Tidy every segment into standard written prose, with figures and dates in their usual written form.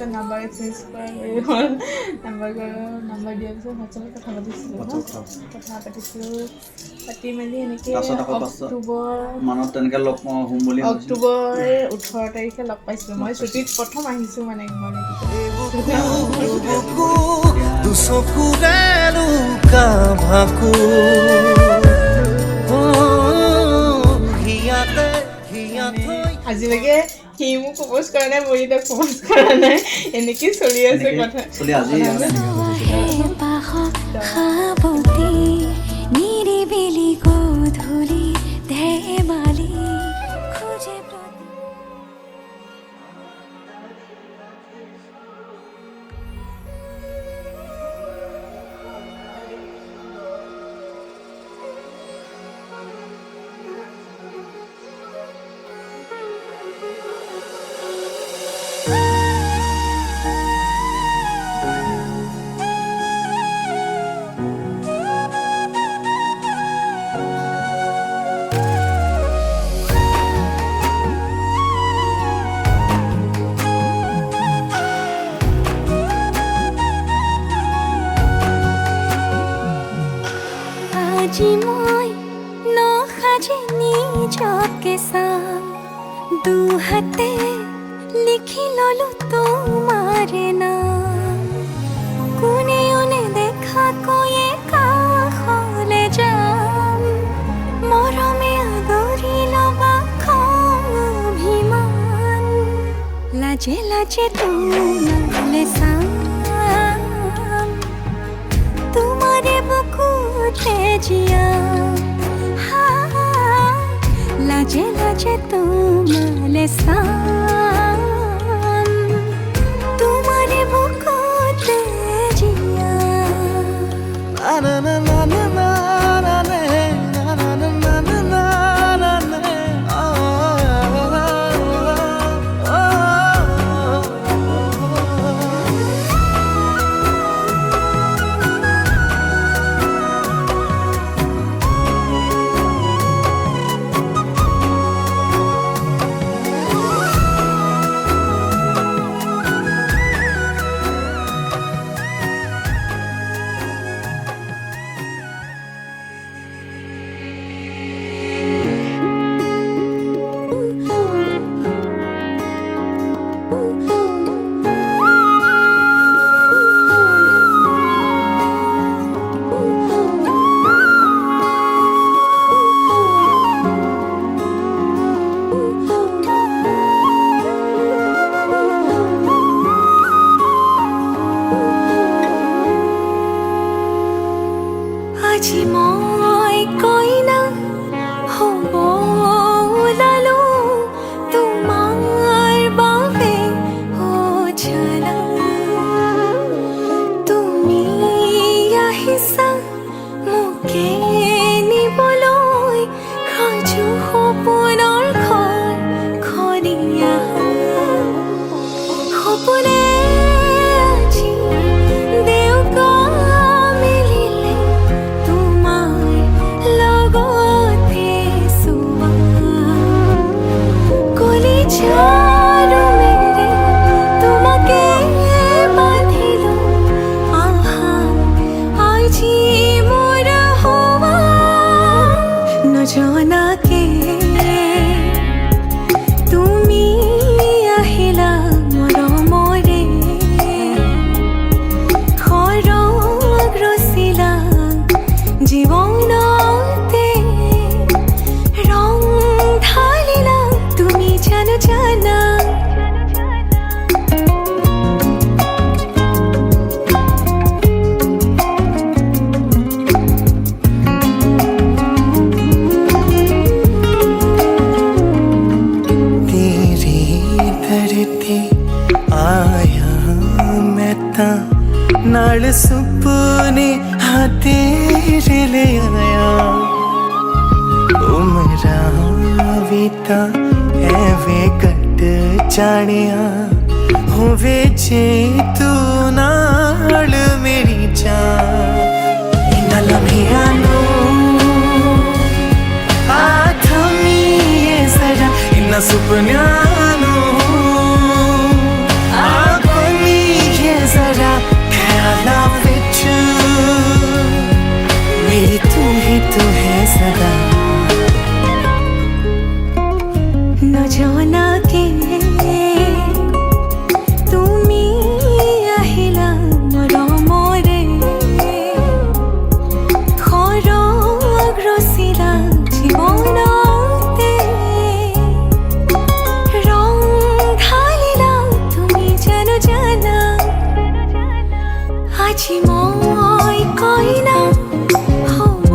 তাৰপিছত number exchange কৰা number দিয়াৰ পিছত হোৱাটছএপত কথা পাতিছিলোঁ কথা পাতিছিলোঁ পাতি মেলি এনেকৈ অক্টোবৰ 18 তাৰিখে লগ পাইছিলোঁ মই ছুটীত প্ৰথম আহিছোঁ মানে আজিলৈকে সি মোক প্ৰপ'জ কৰা নাই মই তাক প্ৰপ'জ কৰা নাই এনেকৈ চলি আছে কথা নিৰিবিলি গধূলি ধেমালি খোজে আজি মই নসাজে নিজকে চাম দুহাতে লিখি ললো তোমাৰ নাম কোনেও নেদেখাকৈ কাষলে যাম মৰমে আদৰি ল'বা খং অভিমান লাজে লাজে তোমালে চাম তোমাৰে বুকুতে জিয়া লাজে লাজে তোমালে চাম তোমাৰে বুকুতে জিয়া আজি মই কইনা হ'ব ওলালো তোমাৰ বাবে অঝলা তুমি আহিছা মোকে নিবলৈ সাজু সপোনৰ ঘৰ খনিয়া সপোনে আজি দেউকা নজনাকে তুমি আহিলা মৰমৰে সৰগ ৰচিলা জীৱনতে ৰং ঢালিলা তুমি জানো জানা नाल सुपने हाँ तेरे ले आया उमरा बीता एवे कट जानिया होवे जे तू नाल मेरी जान इन्ना लम्हिया नो आथमी ये जरा इन्ना सुपन्या नो आगोन আজি মই কইনা হব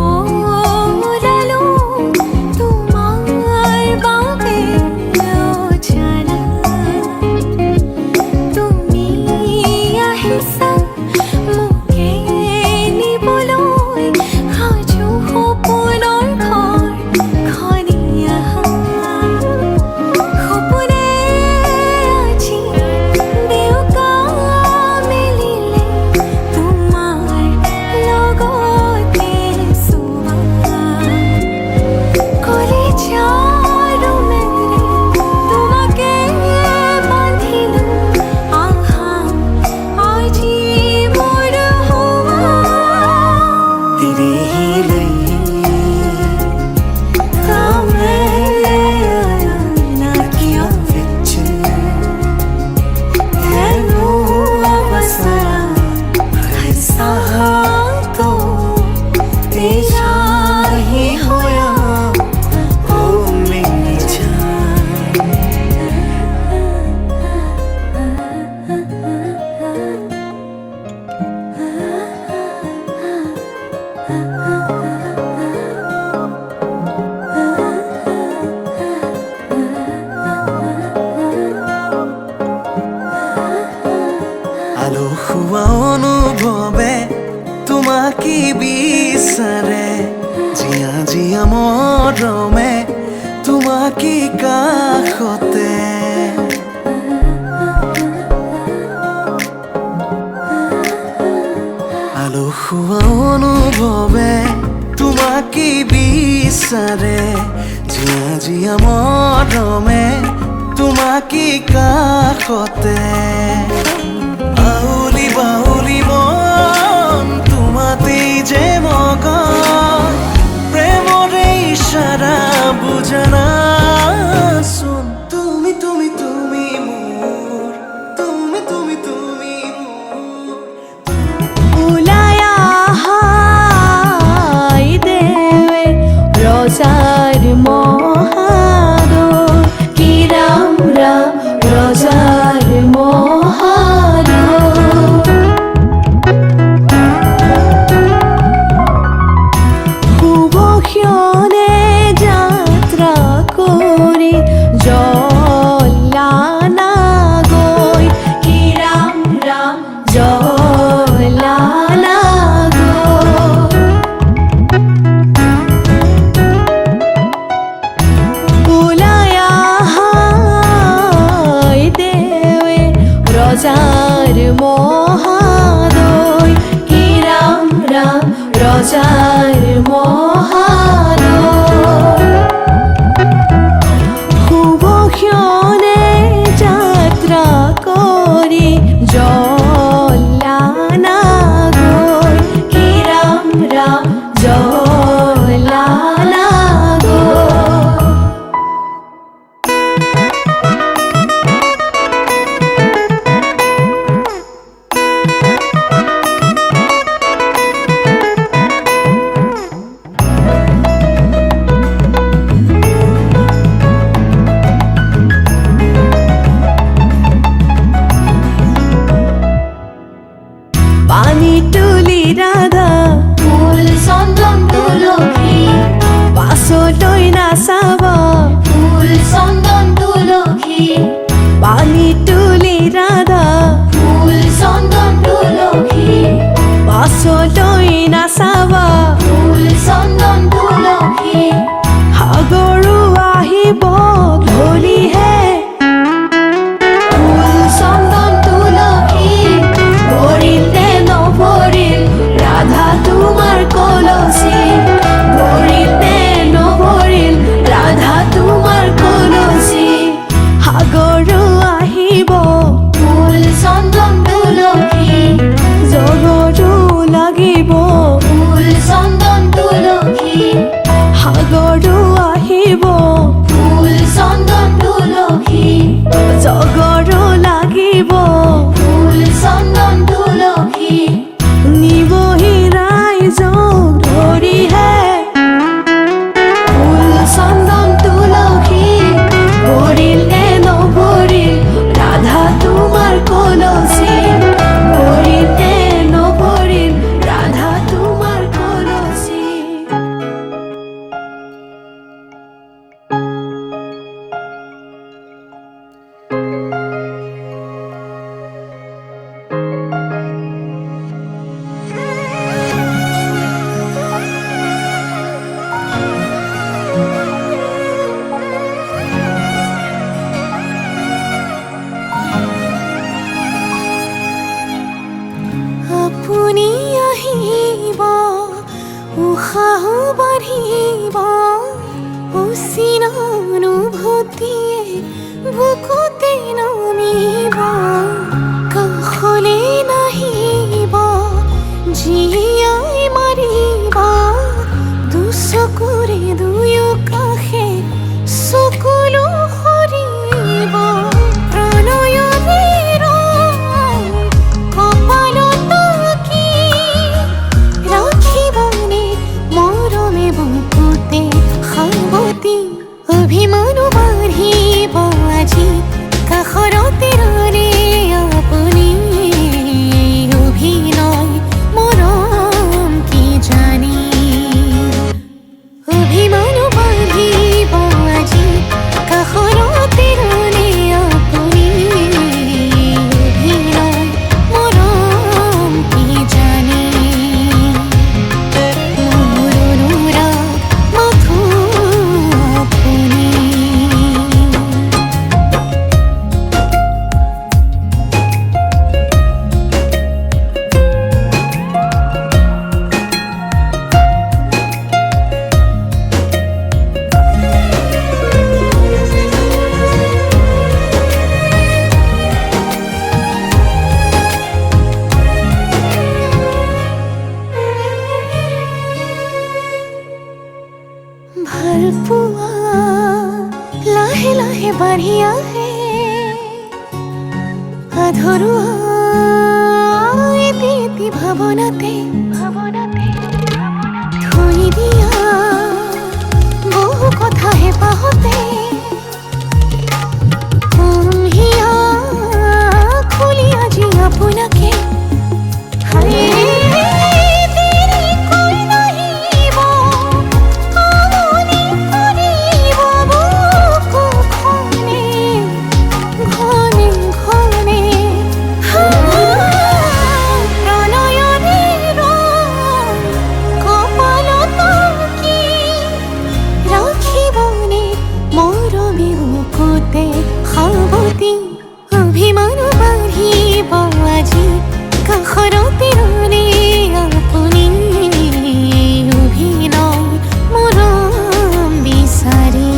ওলালো তোমাৰ বাবে জানা তুমি আহিছা মোকে নিবলৈ সাজু সপোনৰ ঘৰ খনিয়া সপোনে আজি দেউকা মেলিলে তোমাৰ লগতে চোৱা কলিজাৰ মেলি তোমাকে বান্ধিলো আহা আজি মোৰ হোৱা तेरे ही लिए कामे ना किया विच तेनू बसरा ऐसा तो तेरा ही होया ओ मेरी আলো খোৱা অনুভৱে তোমাকে বিচাৰে জিয়া জিয়া মৰমে তোমাকে কাষতে আলো খোৱা অনুভৱে তোমাকে বিচাৰে জিয়া জিয়া মৰমে তোমাকে কাষতে আউলি বাউলি মন তোমাতেই যে মগন প্ৰেমৰে ইশাৰা বুজনা চোন তুমি তুমি তুমি মোৰ তুমি তুমি তুমি মোৰ উলায়া হাই দেৱে ৰজাৰ মহাদৰ কি ৰাম ৰাম ৰজাৰ মহাদৰ শুভ ক্ষণে যাত্ৰা কৰি জলানা গৈ কি ৰাম ৰাম জলানা গৈ উলায়া হাই দেৱে ৰজাৰ মহাদয় কি ৰাম ৰাম ৰজাৰ মহাদয় শুভ ক্ষণে যাত্ৰা কৰি জলানা গৈ কি ৰাম ৰাম জলানা গৈ পানি তুলি রাধা ফুল চন্দন তুলসী পাছলৈ নাচাব ফুল চন্দন তুলসী পানি তুলি ৰাধা ফুল চন্দন তুলসী পাছলৈ নাচাব ফুল চন্দন তুলসী সাগৰো আহিব ধলিহে ফুল চন্দন তুলসী ভৰিলে নভৰিল ৰাধা তোমাৰ কলচী ভৰিলে নভৰিল ৰাধা তোমাৰ কলচী সাগৰো আহিব ফুল আহিব উচিন অনুভূতিয়ে বুকুতে নামিব কাষলে নাহিব জীয়াই মাৰিব দুচকুৰে দুয়ো কাষে চকুলো সৰিব প্ৰণয়ৰে ৰং কপালত কি ৰাখিবনে মৰমে বুকুতে সাৱতি অভিমানো বাঢ়িব আজি কাষৰতে ৰ'লে আপুনি অভিনয় মৰম কি জানি অভিমানো বাঢ়িব আজি কাষৰতে ৰ'লে আপুনি অভিনয় মৰম কি জানি মোৰ অনুৰাগ মাথো আপুনি ভাল পোৱা লাহে লাহে বাঢ়ি আহে আধৰুৱা এটি এটি ভাৱনাতে থৈ দিয়া বহু কথা হেঁপাহতে হিয়া খুলি আজি আপোনাকে সাৱতি অভিমানো বাঢ়িব আজি কাষৰতে ৰ'লে আপুনি অভিনয় মৰম বিচাৰি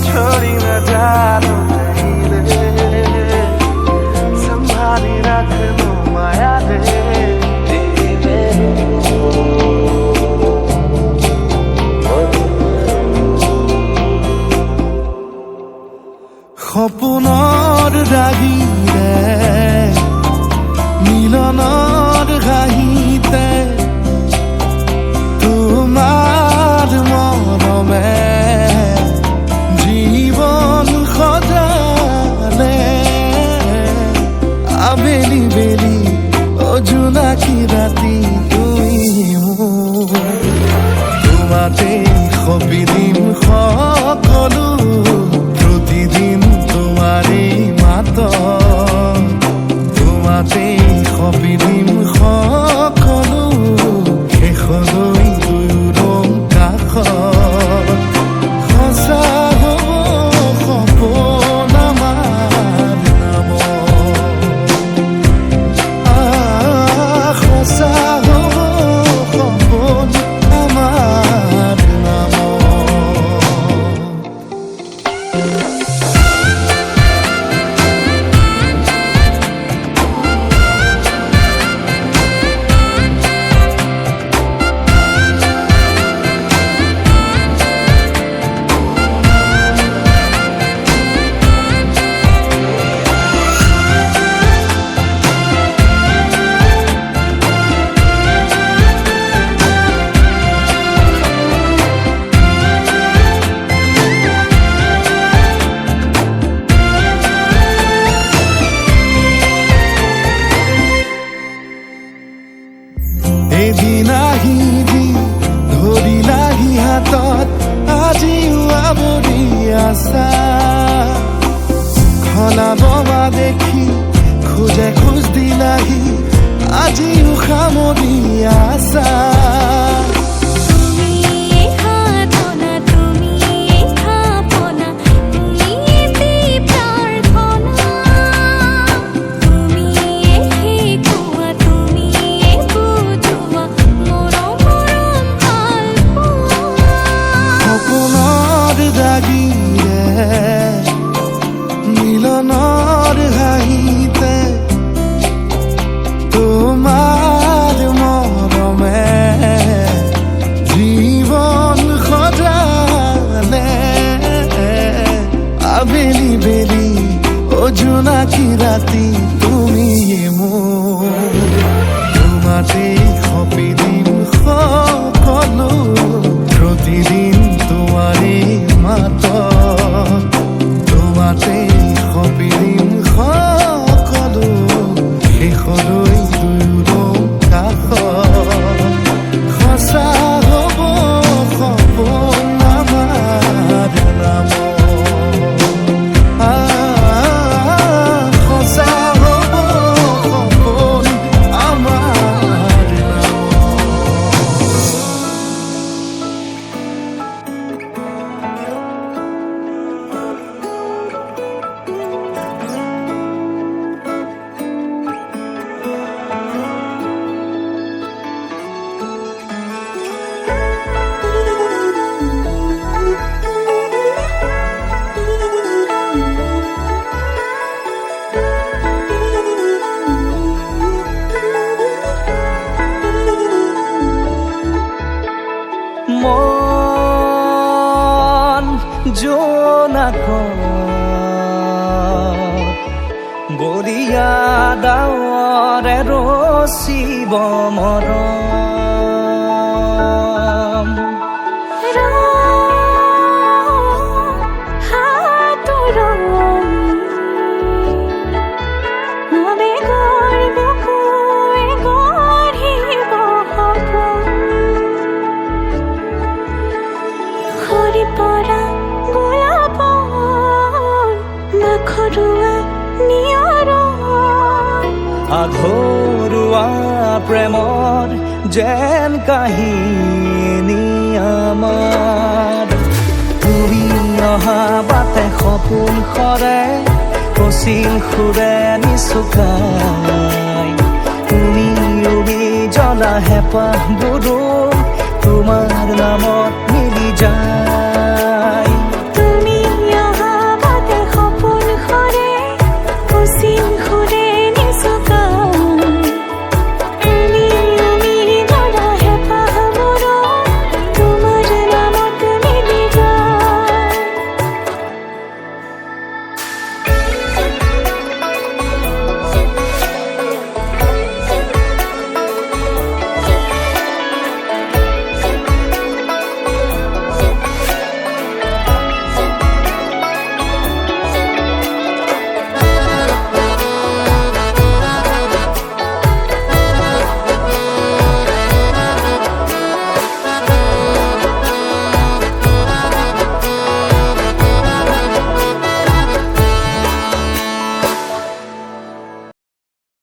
छोड़ी न जानो कहीं दे संभाली रख लो माया दे সপোনৰ ৰাগিৰে মিলনৰ ঘাঁহিতে তোমাৰ মৰমে জীবন সজালে আবেলি বেলি অজোনাকি ৰাতি তুমি তোমাতে সপিদিন সকলো প্ৰতিদিন তোমাৰে মাত তোমাতে সপিদিন সকলো শেষলৈ দুয়ো কাষত সঁচা হ'ব সপোন আমাৰ নামত সঁচা হ'ব সপোন আমাৰ নামত এদিন আহিবি ধৰিলাহি হাতত আজিও আৱৰি আছা খলা বমা দেখি খোজে খোজ দিলাহি আজিও সামৰি আছা মিলনৰ হাঁহিতে তোমাৰ মৰমে জীৱন সজালে আবেলি বেলি জোনাকী ৰাতি তুমিয়ে মোৰ তোমাতে সপি দিম সকলো প্ৰতিদিন তোমাৰে মাত তোমাতে সপি দিম সকলো শেষলৈ দুয়ো কাষ সঁচা হ'ব সপোন আমাৰ নাম সঁচা হ'ব সপোন আমাৰ নাম মন জোনাকত বৰিয়া ডাৱৰে ৰচিব মৰম আধৰুৱা প্ৰেমৰ যেন কাহিনী আমাৰ তুমি অহা বাটে সপোন সৰে কচিল সুৰে নিচুকাই তুমি ৰুবি জ্বলা হেঁপাহবোৰো তোমাৰ নামত মিলি যায়